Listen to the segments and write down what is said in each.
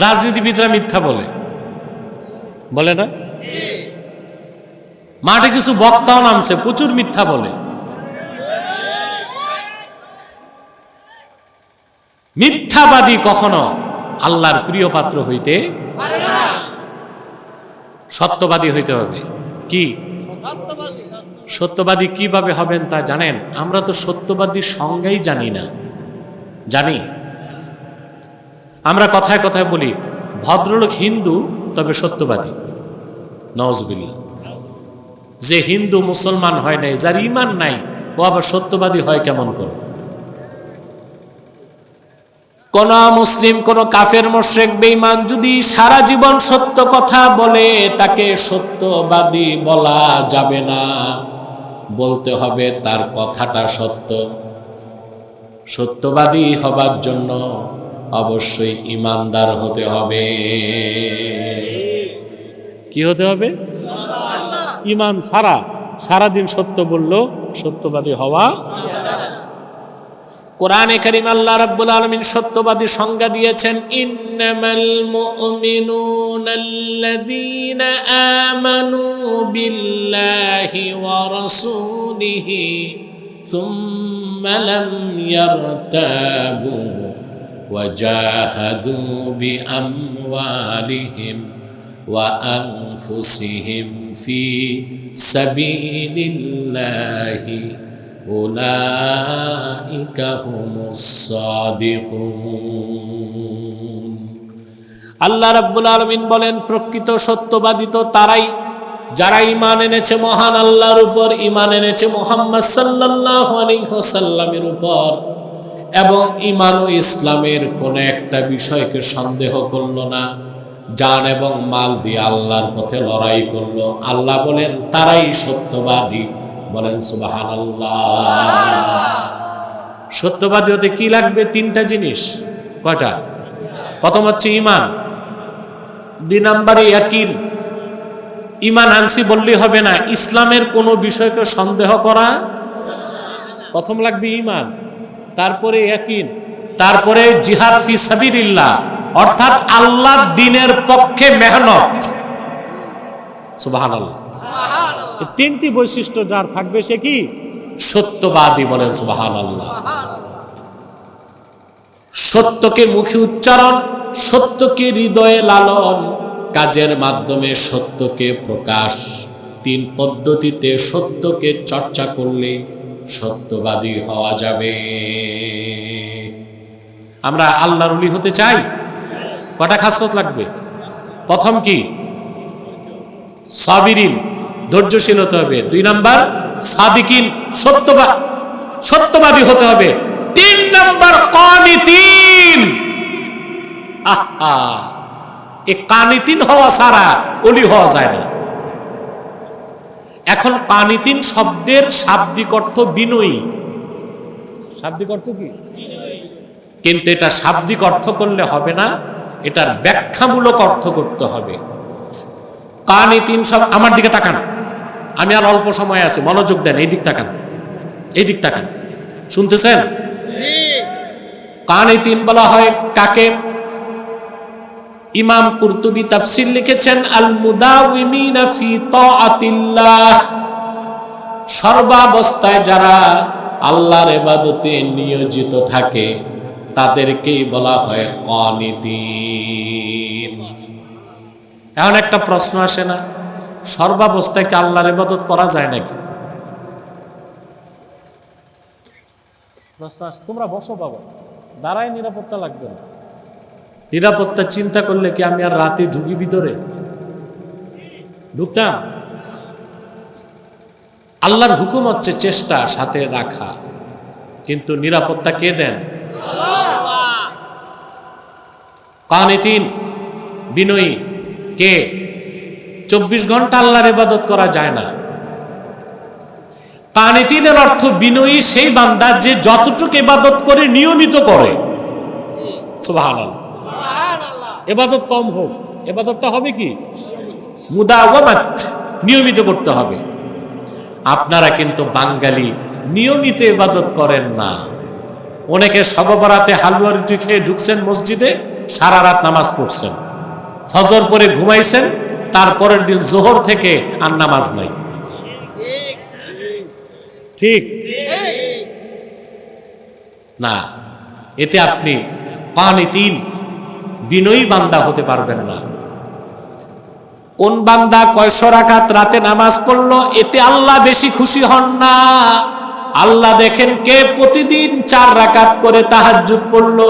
রাজনীতিবিদরা মিথ্যা বলে, বলে না? মাঠে কিছু বক্তাও নামছে, প্রচুর মিথ্যা বলে। মিথ্যাবাদী কখনো আল্লাহর প্রিয় পাত্র হইতে পারে না। সত্যবাদী হইতে হবে। কি সত্যবাদী কিভাবে হবেন তা জানেন? আমরা তো সত্যবাদীর সংজ্ঞাই জানি না। জানি? আমরা কথায় কথায় বলি ভদ্রলোক হিন্দু তবে সত্যবাদী। নওয়াজবিল্লাহ। যে হিন্দু মুসলমান হয় নাই, যার ঈমান নাই, ও আবার সত্যবাদী হয় কেমন করে? কোন মুসলিম, কোন কাফের, মুশরিক, বেঈমান যদি সারা জীবন সত্য কথা বলে, তাকে সত্যবাদী বলা যাবে না। বলতে হবে তার কথাটা সত্য। সত্যবাদী হবার জন্য অবশ্যই ঈমানদার হতে হবে। কি হতে হবে? ঈমান ছাড়া সারাদিন সত্য বললো সত্যবাদী হওয়া। কোরআনে কারীম আল্লাহ রাব্বুল আলামিন সত্যবাদী সংজ্ঞা দিয়েছেন, ইন্নামাল মুমিনুনাল্লাযীনা আমানু বিল্লাহি ওয়া রাসূলিহি সুম্মা লাম ইয়ারতাবু ওয়া জাহাদু বিআমওয়ালিহিম ওয়া আনফুসিহিম ফি সাবিলিল্লাহি উলাইকা হুমুস সাদিকুন। আল্লাহ রাব্বুল আলামিন বলেন, প্রকৃত সত্যবাদী তো তারাই যারা ঈমান এনেছে মহান আল্লাহর উপর, ঈমান এনেছে মুহাম্মদ সাল্লাল্লাহু আলাইহি ওয়াসাল্লামের উপর, এবং ঈমান ও ইসলামের কোন একটা বিষয়কে সন্দেহ করলো না, জান এবং মাল দিয়ে আল্লাহর পথে লড়াই করলো। আল্লাহ বলেন তারাই সত্যবাদী। বলেন সুবহানাল্লাহ। সত্যবাদী হতে কি লাগবে? তিনটা জিনিস। কয়টা? প্রথম হচ্ছে ঈমান, দুই নম্বরে ইয়াকিন। ঈমান আনছি বললেই হবে না, ইসলামের কোনো বিষয়কে সন্দেহ করা। প্রথম লাগবে ঈমান, তারপরে ইয়াকিন, তারপরে জিহাদ ফি সাবিলিল্লাহ, অর্থাৎ আল্লাহর দ্বীনের পক্ষে মেহনত। সুবহানাল্লাহ। এই তিনটি বৈশিষ্ট্য যার থাকবে সে কি? সত্যবাদী। বলেন সুবহানাল্লাহ। সত্যকে মুখে উচ্চারণ, সত্যকে হৃদয়ে লালন, কাজের মাধ্যমে সত্যকে প্রকাশ। তিন পদ্ধতিতে সত্যকে চর্চা করলে সত্যবাদী হওয়া যাবে। আমরা আল্লাহর ওলি হতে চাই, কটা খাসলত লাগবে? প্রথম কি? সাবিরিন, ধৈর্যশীল হতে হবে। দুই নাম্বার সাদিকিন, সত্যবাদী হতে হবে। তিন নাম্বার কানিতিন। এই কানিতিন হওয়া ছাড়া ওলি হওয়া যায় না। এখন কানিতিন শব্দের শাব্দিক অর্থ বিনয়ী। শাব্দিক অর্থ কি? কিন্তু এটা শাব্দিক অর্থ করলে হবে না, এটার ব্যাখ্যামূলক অর্থ করতে হবে। কানিতিন সব, আমার দিকে তাকান, আমি আর অল্প সময় আছে, মনোযোগ দেন। এই দিক তাকান, এই দিক তাকান, শুনতেছেন? কানিতিন বলা হয় কাকে? ইমাম কুরতুবী তাফসীর লিখেছেন, আল মুদাওয়িমিনা ফি তাআতিল্লাহ, সর্বাবস্থায় যারা আল্লাহর ইবাদতে নিয়োজিত থাকে তাদেরকেই বলা হয় কানিতিন। এখন একটা প্রশ্ন আসে না, সর্বাবস্থায় কি আল্লাহর ইবাদত করা যায় নাকি? প্রশ্ন আসে। তোমরা বসো বাবা, দাঁড়ায়, নিরাপত্তা লাগবে না। নিরাপত্তা চিন্তা করলে কি আমি আর রাতে ঢুকি ভিতরে? ঢুকতাম? আল্লাহর হুকুম হচ্ছে চেষ্টা সাথে রাখা, কিন্তু নিরাপত্তা কে দেন? কানিতিন, বিনয়ী কে? 24 ঘন্টা আল্লাহর ইবাদত করা যায় না। কানিতিনের অর্থ বিনয়ী সেই বান্দা যে যতটুকু ইবাদত করে নিয়মিত করে। সুবহানাল্লাহ। ইবাদত কম হোক, ইবাদতটা হবে কি? মুদাওয়ামাত, নিয়মিত করতে হবে। আপনারা কিন্তু বাঙালি নিয়মিত ইবাদত করেন না। অনেকে শবে বরাতে হালুয়া রুটি খেয়ে ঢুকছেন মসজিদে, সারা রাত নামাজ পড়ছেন, ফজর পরে ঘুমাইছেন, তারপরের দিন জোহর থেকে আর নামাজ নাই। ঠিক না? এতে আপনি কানিতিন বিনয়ী বান্দা হতে পারবেন না। কোন বান্দা কয়শো রাকাত রাতে নামাজ পড়লো এতে আল্লাহ বেশি খুশি হন না। আল্লাহ দেখেন কে প্রতিদিন 4 রাকাত করে তাহাজ্জুদ পড়লো।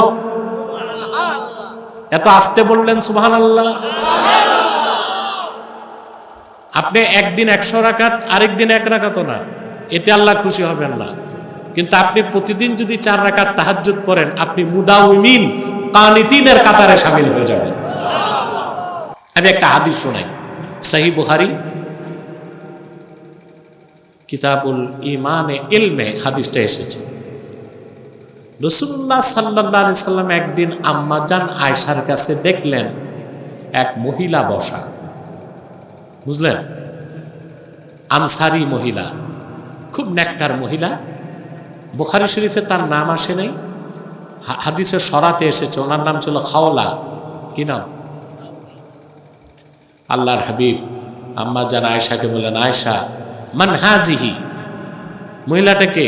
এত আস্তে বললেন সুবহানাল্লাহ। আপনি একদিন 100 রাকাত, আরেকদিন 1 রাকাতও না, এতে আল্লাহ খুশি হবেন না। কিন্তু আপনি প্রতিদিন যদি 4 রাকাত তাহাজ্জুদ পড়েন, আপনি মুদাওমিন কানিতিনের কাতারে শামিল হয়ে যাবেন। আমি একটা হাদিস শোনাই, সহিহ বুখারী কিতাবুল ঈমানে ইলমে হাদিসটা এসেছে। রাসূলুল্লাহ সাল্লাল্লাহু আলাইহি সাল্লাম একদিন আম্মাজান আয়েশার কাছে দেখলেন এক মহিলা বসা, বুঝলেন? আনসারী মহিলা, খুব নেককার মহিলা। বুখারী শরীফে তার নাম আসে নাই, হাদিসের সরাতে এসেছে। ওনার নাম ছিল খাওলা। কি নাম? আল্লাহর হাবিব আম্মাজান আয়েশাকে বলেন, আয়েশা মান হাজিহি, মহিলাটাকে?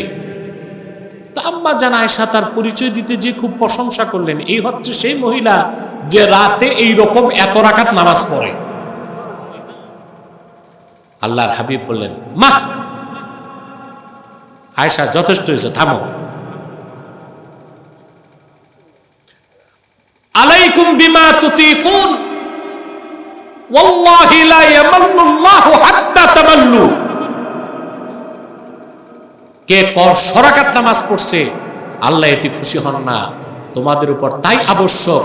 তা আম্মাজান আয়েশা তার পরিচয় দিতে যে খুব প্রশংসা করলেন, এই হচ্ছে সেই মহিলা যে রাতে এই রকম এত রাকাত নামাজ পড়ে। আল্লাহর হাবিব বললেন, মা আয়েশা যথেষ্ট হয়েছে, থামো। আলাইকুম বিমা তুতিকুন ওয়াল্লাহি লা ইয়ামাল্লুল্লাহু হাত্তা তামাল্লু। কে 100 রাকাত নামাজ পড়ছে আল্লাহ এতে খুশি হন না, তোমাদের উপর তাই আবশ্যক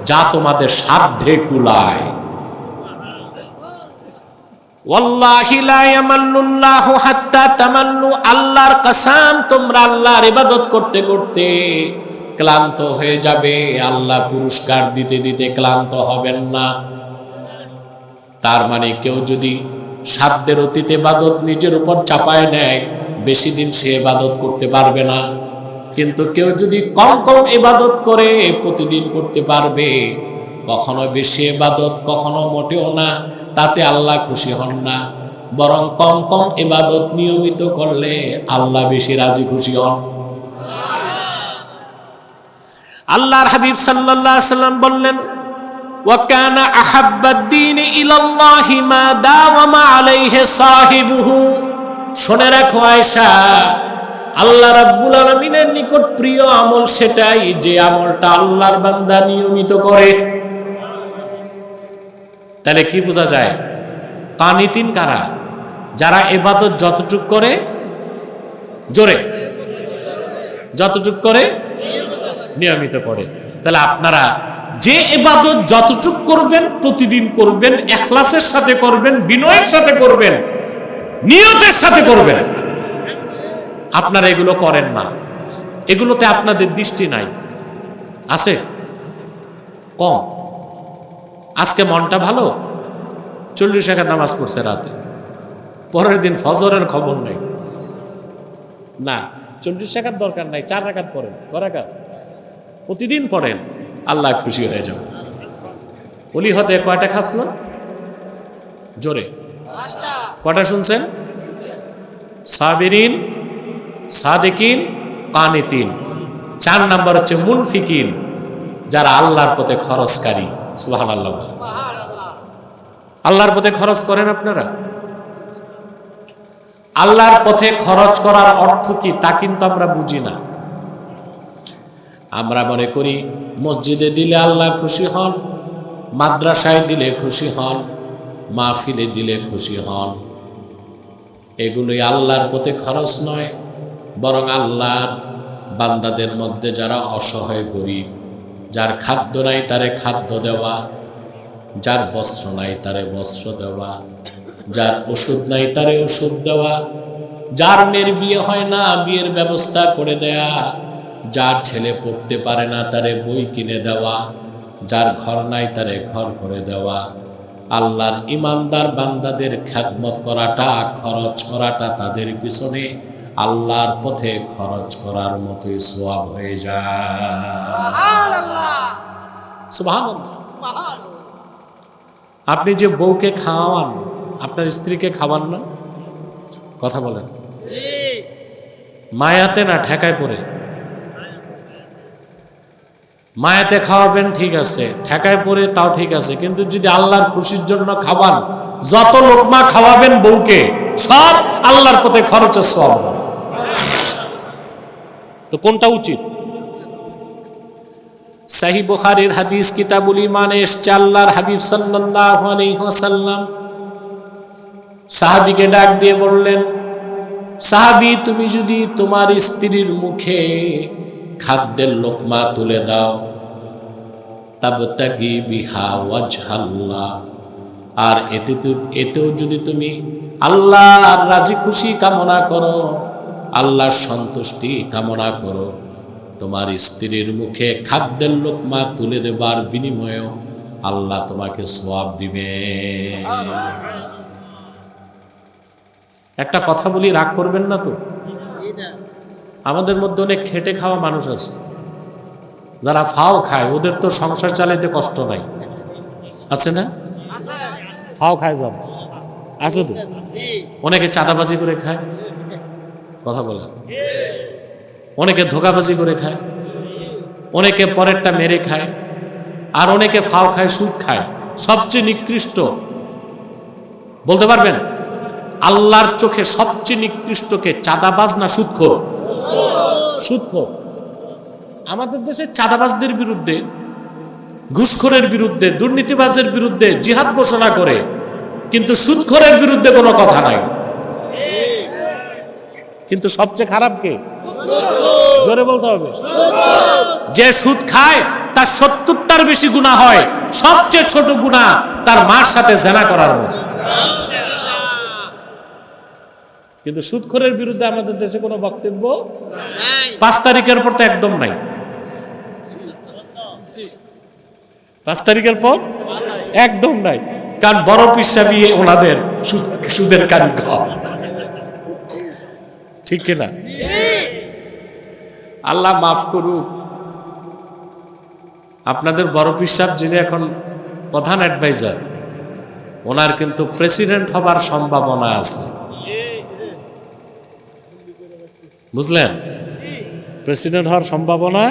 যা তোমাদের সাধ্যে কুলায়। ওয়াল্লাহি লা ইয়ামাল্লুল্লাহু হাত্তা তামাল্লু, আল্লাহর কসম তোমরা আল্লাহর ইবাদত করতে করতে ক্লান্ত হয়ে যাবে, আল্লাহ পুরস্কার দিতে দিতে ক্লান্ত হবেন না। তার মানে কেউ যদি সাধ্যের অতীত ইবাদত নিজের উপর চাপায় নেয়, বেশি দিন সে ইবাদত করতে পারবে না। কিন্তু কেউ যদি কম কম ইবাদত করে প্রতিদিন করতে পারবে, কখনো বেশি ইবাদত কখনো মোটেও না, তাতে আল্লাহ খুশি হন না। বরং কম কম ইবাদত নিয়মিত করলে আল্লাহ বেশি রাজি খুশি হন। আল্লাহর হাবিব সাল্লাল্লাহু আলাইহি সাল্লাম বললেন, ওয়া কানা আহাব্বাদ-দীনি ইলাল্লাহি মা দাওয়ামা আলাইহি সাহিবুহু। শুনে রাখো আয়েশা, আল্লাহ রাব্বুল আলামিনের নিকট প্রিয় আমল সেটাই যে আমলটা আল্লাহর বান্দা নিয়মিত করে। তাহলে কি বোঝা যায়? কানিতিন কারা? যারা ইবাদত যতটুক করে, জোরে যতটুক করে নিয়মিত করে। তাহলে আপনারা যে ইবাদত যতটুক করবেন, প্রতিদিন করবেন, ইখলাসের সাথে করবেন, বিনয়ের সাথে করবেন, নিয়তের সাথে করবেন। আপনারা এগুলো করেন না, এগুলোতে আপনাদের দৃষ্টি নাই, আছে কম। আজকে মনটা ভালো, 40 রাকাত নামাজ পড়ছে রাতে, পরের দিন ফজরের খবর নেই। না, 40 রাকাত দরকার নাই, 4 রাকাত পড়েন, কয় রাকাত প্রতিদিন পড়েন, আল্লাহ খুশি হয়ে যাবে। ওলি হতে কয়টা খাসলো? জোরে কয়টা শুনছেন? সাবিরিন, সাদিকিন, কানিতিন। 4 নাম্বার হচ্ছে মুনফিকিন, যারা আল্লাহর পথে খরচকারী। সুবহানাল্লাহ। আল্লাহর পথে খরচ করেন আপনারা? আল্লাহর পথে খরচ করার অর্থ কি তা কিন্তু আমরা বুঝি না। আমরা মনে করি মসজিদে দিলে আল্লাহ খুশি হন, মাদ্রাসায় দিলে খুশি হন, মাহফিলে দিলে খুশি হন। এগুলোই আল্লাহর পথে খরচ নয়, বরং আল্লাহর বান্দাদের মধ্যে যারা অসহায় গরিব, যার খাদ্য নাই তারে খাদ্য দেওয়া, যার বস্ত্র নাই তারে বস্ত্র দেওয়া, যার ওষুধ নাই তারে ওষুধ দেওয়া, যার মেয়ের বিয়ে হয় না বিয়ের ব্যবস্থা করে দেয়া, যার ছেলে পড়তে পারে না তারে বই কিনে দেওয়া, যার ঘর নাই তারে ঘর করে দেওয়া। আল্লাহর ইমানদার বান্দাদের খেদমত করাটা, খরচ করাটা তাদের পিছনে আল্লাহর পথে খরচ করার মতোই সওয়াব হয়ে যায়। সুবহানাল্লাহ। আপনি যে বউকে খাওয়ান, আপনার স্ত্রীকে খাওয়ান না? কথা বলেন। মায়াতে না ঠেকায় পড়ে? মায়াতে খাওয়াবেন ঠিক আছে, ঠেকায় পড়ে তাও ঠিক আছে, কিন্তু যদি আল্লাহর খুশির জন্য খাওয়ান, যত লোকমা খাওয়াবেন বউকে সব আল্লাহর পথে খরচের সওয়াব। তো কোনটা উচিত? সহিহ বুখারীর হাদিস কিতাবুল ঈমানে এসেছে, আল্লাহর হাবিব সাল্লাল্লাহু আলাইহি ওয়াসাল্লাম সাহাবীকে ডাক দিয়ে বললেন, সাহাবী, তুমি যদি তোমার স্ত্রীর মুখে খাদ্যের লোকমা তুলে দাও, তাবতাগি বিহা ওয়াজহাল্লাহ, আর এতেও যদি তুমি আল্লাহর রাজি খুশি কামনা করো, আল্লাহর সন্তুষ্টি কামনা করো, তোমার স্ত্রীর মুখে খাদ্যের লোকমা তুলে দেবার বিনিময়েও আল্লাহ তোমাকে সওয়াব দিবে। একটা কথা বলি, রাগ করবেন না তো? আমাদের মধ্যে অনেক খেটে খাওয়া মানুষ আছে, যারা ফাও খায়, ওদের তো সংসার চালাইতে কষ্ট নাই, আছে না? ফাও খায় যাবে, আছে তো। অনেকে চাঁদাবাজি করে খায়, কথা বলে, অনেকে ধোঁকাবাজি করে খায়, অনেকে পরেরটা মেরে খায়, আর অনেকে ফাও খায়, সুদ খায়। সবচেয়ে নিকৃষ্ট বলতে পারবেন আল্লাহর চোখে সবচেয়ে নিকৃষ্টকে চাঁদাবাজ না সুদখোর? সুদখোর। আমাদের দেশে চাঁদাবাজদের বিরুদ্ধে, ঘুষখোরের বিরুদ্ধে, দুর্নীতিবাজের বিরুদ্ধে জিহাদ ঘোষণা করে, কিন্তু সুদখোরের বিরুদ্ধে কোনো কথা নাই। কিন্তু সবচেয়ে খারাপ কে? জোরে বলতে হবে। যে সুদ খায় তার 70টার বেশি গুনাহ হয়, সবচেয়ে ছোট গুনাহ তার মার সাথে জেনা করার মতো। কিন্তু সুদখোরের বিরুদ্ধে আমাদের দেশে কোনো বক্তব্য 5 তারিখের পর তো একদম নাই। 5 তারিখের পর একদম নাই, কারণ বড় পিসাবি ওনাদের সুদের কারিগর, ঠিক কিনা? আল্লাহ মাফ করুক। আপনাদের বড় পিসাব যিনি এখন প্রধান অ্যাডভাইজার, ওনার কিন্তু প্রেসিডেন্ট হবার সম্ভাবনা আছে, বুঝলেন? প্রেসিডেন্ট হওয়ার সম্ভাবনা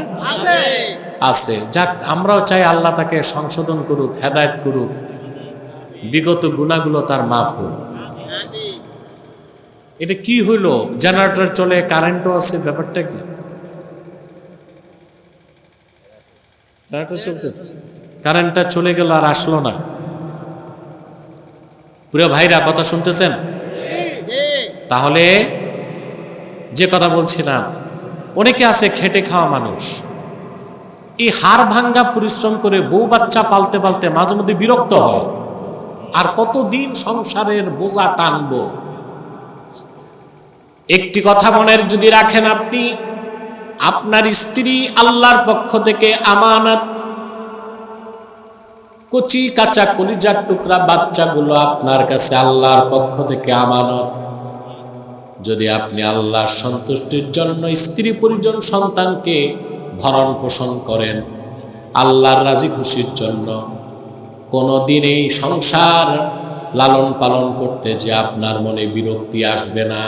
আছে। যাক, আমরাও চাই আল্লাহ তাকে সংশোধন করুক, হেদায়েত করুক, বিগত গুনাহগুলো তার মাফ হোক। এটা কি হইলো? জেনারেটর চলে, কারেন্টও আছে, ব্যাপারটা কি? জেনারেটর চলতেছে, কারেন্টটা চলে গেল আর আসলো না। প্রিয় ভাইরা, কথা শুনতেছেন? তাহলে যে কথা বলছিলাম, অনেকে আছে খেটে খাওয়া মানুষ, এই হাড় ভাঙ্গা পরিশ্রম করে বউ বাচ্চা পালতে পালতে মাঝে মধ্যে বিরক্ত হয়, আর কতদিন সংসারের বোঝা টানবো। একটি কথা মনের যদি রাখেন, আপনি আপনার স্ত্রী আল্লাহর পক্ষ থেকে আমানত, কচি কাঁচা কলিজার টুকরা বাচ্চাগুলো আপনার কাছে আল্লাহর পক্ষ থেকে আমানত। যদি আপনি আল্লাহর সন্তুষ্টির জন্য স্ত্রী পরিজন সন্তানকে ভরণ পোষণ করেন, আল্লাহর রাজি খুশির জন্য, কোনোদিন এই সংসার লালন পালন করতে যে আপনার মনে বিরক্তি আসবে না।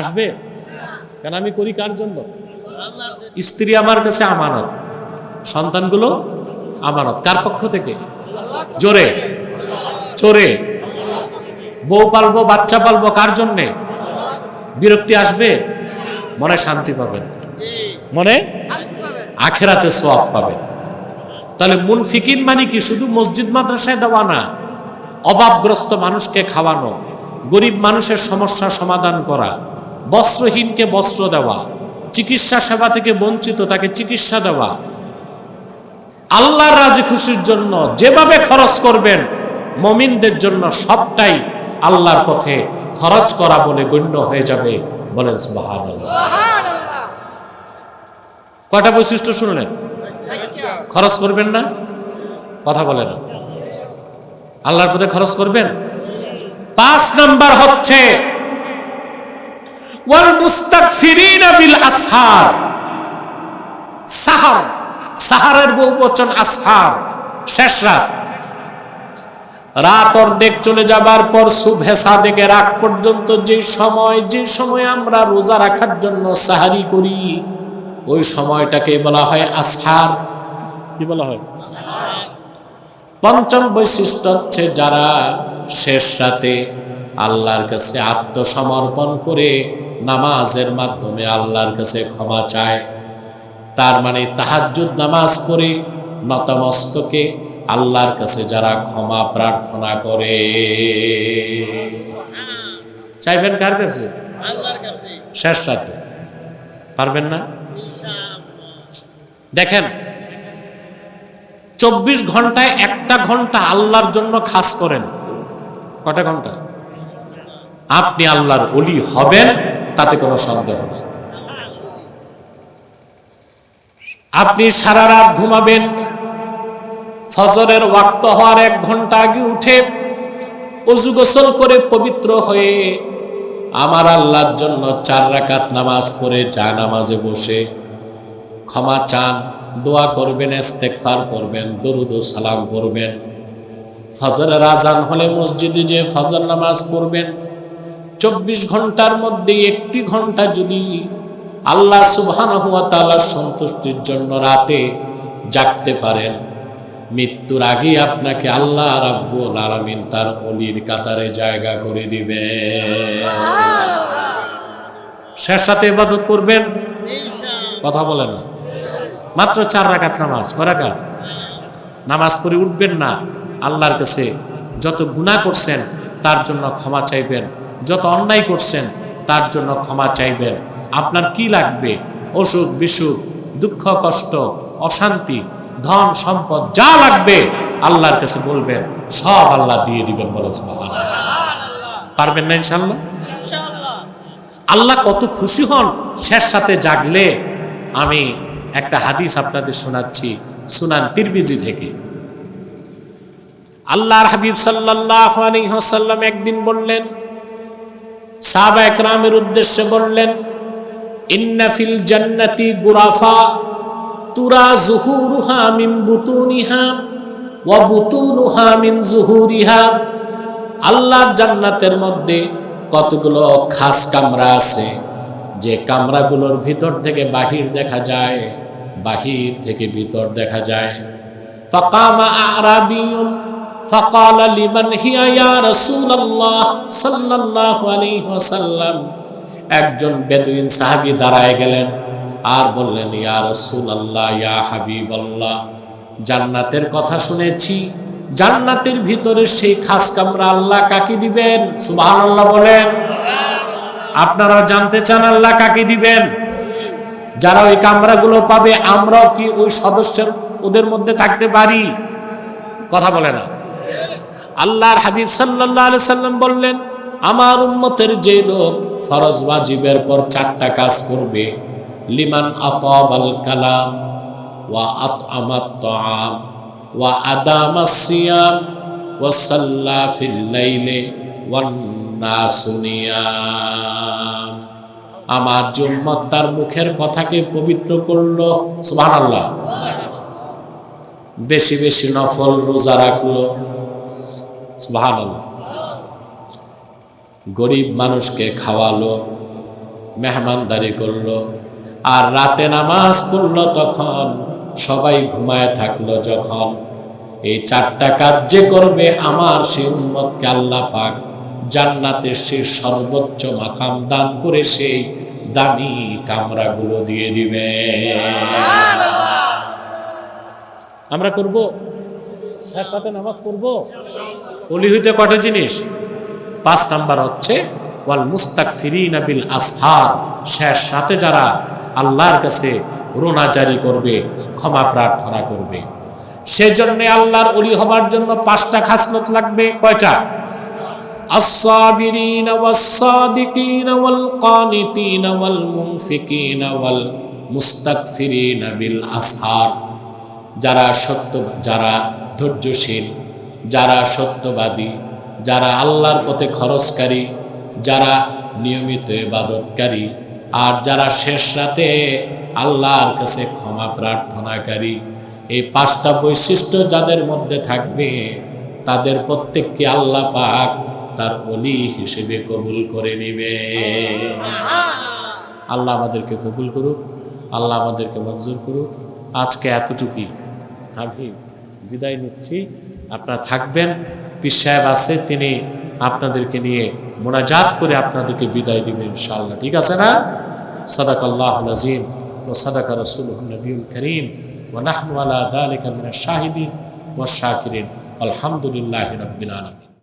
আসবে? কেন? আমি করি কার জন্য? স্ত্রী আমার কাছে আমানত, সন্তানগুলো আমানত। কার পক্ষ থেকে? জোরে জোরে। বউ পালবো, বাচ্চা পালবো, কার জন্যে? বিরক্তি আসবে? মনে শান্তি পাবেন, মনে আখেরাতে সওয়াব পাবেন। তাহলে মুনফিকিন মানে কি? শুধু মসজিদ মাদ্রাসায় দেওয়া না, অভাবগ্রস্ত মানুষকে খাওয়ানো, গরিব মানুষের সমস্যা সমাধান করা, বস্ত্রহীনকে বস্ত্র দেওয়া, চিকিৎসা সেবা থেকে বঞ্চিত তাকে চিকিৎসা দেওয়া। আল্লাহর রাজি খুশির জন্য যেভাবে খরচ করবেন, মুমিনদের জন্য সবটাই আল্লাহর পথে খরচ করা বলে গণ্য হয়ে যাবে। বলেন সুবহানাল্লাহ। কয়টা বৈশিষ্ট্য শুনলেন? খরচ করবেন না? কথা বলে না। আল্লাহর পথে খরচ করবেন। 5 নাম্বার হচ্ছে ওয়াল মুস্তাগফিরিনা বিল আসহার। সাহার সাহারের বহুবচন আসহার, শেষ রাত। রাত অর্ধেক চলে যাবার পর সুবহে সাদেকের রাত পর্যন্ত যে সময় আমরা রোজা রাখার জন্য সাহারি করি, ওই সময়টাকে বলা হয় আসহার। কি বলা হয়? পঞ্চম বৈশিষ্ট্য হচ্ছে যারা শেষ রাতে আল্লাহর কাছে আত্মসমর্পণ করে নামাজের মাধ্যমে আল্লাহর কাছে ক্ষমা চায়। তার মানে তাহাজ্জুদ নামাজ পড়ে নতমস্তকে আল্লাহর কাছে যারা ক্ষমা প্রার্থনা করে। চাইবেন কার কাছে? আল্লাহর কাছে। শেষ রাতে পারবেন না? দেখেন 24 ঘন্টায় 1টা ঘন্টা আল্লাহর জন্য খাস করেন। কটা ঘন্টা? আপনি আল্লাহর ওলি হবেন, তাতে কোনো সন্দেহ নেই। আপনি সারা রাত ঘুমাবেন, ফজরের ওয়াক্ত হওয়ার 1 ঘন্টা আগে উঠে ওযু গোসল করে পবিত্র হয়ে আমার আল্লাহর জন্য 4 রাকাত নামাজ পড়ে জানামাজে বসে ক্ষমা চান, দোয়া করবেন, ইস্তেগফার করবেন, দরুদ ও সালাম পড়বেন। ফজরের আজান হলে মসজিদে যে ফজর নামাজ পড়বেন। 24 ঘন্টার মধ্যে 1টি ঘন্টা যদি আল্লাহ সুবহানাহু ওয়া তাআলার সন্তুষ্টির জন্য রাতে জাগতে পারেন, মৃত্যুর আগে আপনাকে আল্লাহ রাব্বুল আলামিন তার ওলির কাতারে জায়গা করে দিবেন। শেষ রাতে ইবাদত করবেন, কথা বলে না। মাত্র 4 রাকাত নামাজ, কয় রাকাত নামাজ পড়ে উঠবেন না, আল্লাহর কাছে যত গুনাহ করছেন তার জন্য ক্ষমা চাইবেন, যত অন্যায় করছেন তার জন্য ক্ষমা চাইবেন। আপনার কি লাগবে? অসুখ বিসুখ, দুঃখ কষ্ট, অশান্তি, ধন সম্পদ যা লাগবে আল্লাহর কাছে বলবেন, সব আল্লাহ দিয়ে দিবেন। বলেন সুবহানাল্লাহ। পারবেন না ইনশাআল্লাহ? আল্লাহ কত খুশি হন শেষ রাতে জাগলে। আমি একটা হাদিস আপনাদের শোনাচ্ছি সুনান তিরমিজি থেকে। আল্লাহর হাবিব সাল্লাল্লাহু আলাইহি ওয়াসাল্লাম একদিন বললেন, সাহাবায়ে কেরামের উদ্দেশ্যে বললেন, ইন্না ফিল জান্নাতি গুরাফা তুরা যুহুরুহা মিন বুতুনিহা ওয়া বুতুনুহা মিন যুহুরিহা। আল্লাহর জান্নাতের মধ্যে কতগুলো খাস কামরা আছে, যে কামরাগুলোর ভিতর থেকে বাহির দেখা যায়, বাহির থেকে ভিতর দেখা যায়। ফাকামা আরাবিয়ুন ফাকালা লিমান হিয়া ইয়া রাসূলুল্লাহ সাল্লাল্লাহু আলাইহি ওয়াসাল্লাম। একজন বেদুইন সাহাবী দাঁড়ায় গেলেন আর বললেন, ইয়া রাসূলুল্লাহ, ইয়া হাবিবাল্লাহ, জান্নাতের কথা শুনেছি, জান্নাতের ভিতরে সেই খাস কামরা আল্লাহ কাকে দিবেন? সুবহানাল্লাহ বলেন। আপনারা জানতে চান আল্লাহ কাকে দিবেন? যারা ওই কামরাগুলো পাবে আমরাও কি ওই সদস্যের ওদের মধ্যে থাকতে পারি? কথা বলে না। আল্লাহর হাবিব সাল্লাল্লাহু আলাইহি সাল্লাম বললেন, আমার উম্মতের যে লোক ফরজ ওয়াজিবের পর 4টা কাজ করবে, লিমান আতাবাল কালাম ওয়া আতআমাত তাআম ওয়া আদামাস সিয়াম ওয়া সাল্লা ফিল লাইলি ওয়ান নাসু নিয়াম। আমার যে উম্মত তার মুখের কথাকে পবিত্র করলো, সুবহানাল্লাহ, বেশি বেশি নফল রোজা রাখলো, সুবহানাল্লাহ, গরিব মানুষকে খাওয়ালো, মেহমানদারি করলো, আর রাতে নামাজ পড়লো তখন সবাই ঘুমায় থাকলো যখন, এই 4টা কাজ যে করবে আমার সেই উম্মতকে আল্লাহ পাক জান্নাতের সেই সর্বোচ্চ মাকাম দান করে সেই দামি কামরাগুলো দিয়ে দিবে। আমরা করব, শেষ রাতে নামাজ পড়ব। ওলি হইতে কয়টা জিনিস? 5 নাম্বার হচ্ছে ওয়াল মুস্তাগফিরিনা বিল আসহার, শেষ রাতে যারা আল্লাহর কাছে রোনা জারি করবে, ক্ষমা প্রার্থনা করবে। সেজন্য আল্লাহর ওলি হবার জন্য 5টা খাসলত লাগবে। কয়টা? আস-সাবিরিনা ওয়াস-সাদিকিনা ওয়াল কানিতিনা ওয়াল মুনফিকিনা ওয়াল মুস্তাগফিরিনা বিল আসহার। যারা ধৈর্যশীল, যারা সত্যবাদী, যারা আল্লাহর পথে খরচকারী, যারা নিয়মিত ইবাদতকারী, আর যারা শেষ রাতে আল্লাহর কাছে ক্ষমা প্রার্থনাকারী, এই 5টা বৈশিষ্ট্য যাদের মধ্যে থাকবে তাদের প্রত্যেককে আল্লাহ পাক তার ওলি হিসেবে কবুল করে নেবে। আল্লাহ আমাদেরকে কবুল করুক, আল্লাহ আমাদেরকে মঞ্জুর করুক। আজকে এতটুকুই, আমি বিদায় নিচ্ছি। আপনারা থাকবেন, পীর সাহেব আছে, তিনি আপনাদেরকে নিয়ে মোনাজাত করে আপনাদেরকে বিদায় দিবেন ইনশাআল্লাহ। ঠিক আছে না? সাদাকাল্লাহুল আযীম ওয়া সাদাকা রাসূলুহুন নবিয়ুল কারীম ওয়া নাহনু আলা যালিকা মিনাশ শাহিদিন ওয়াশ শাকিরিন। আলহামদুলিল্লাহি রাব্বিল আলামিন।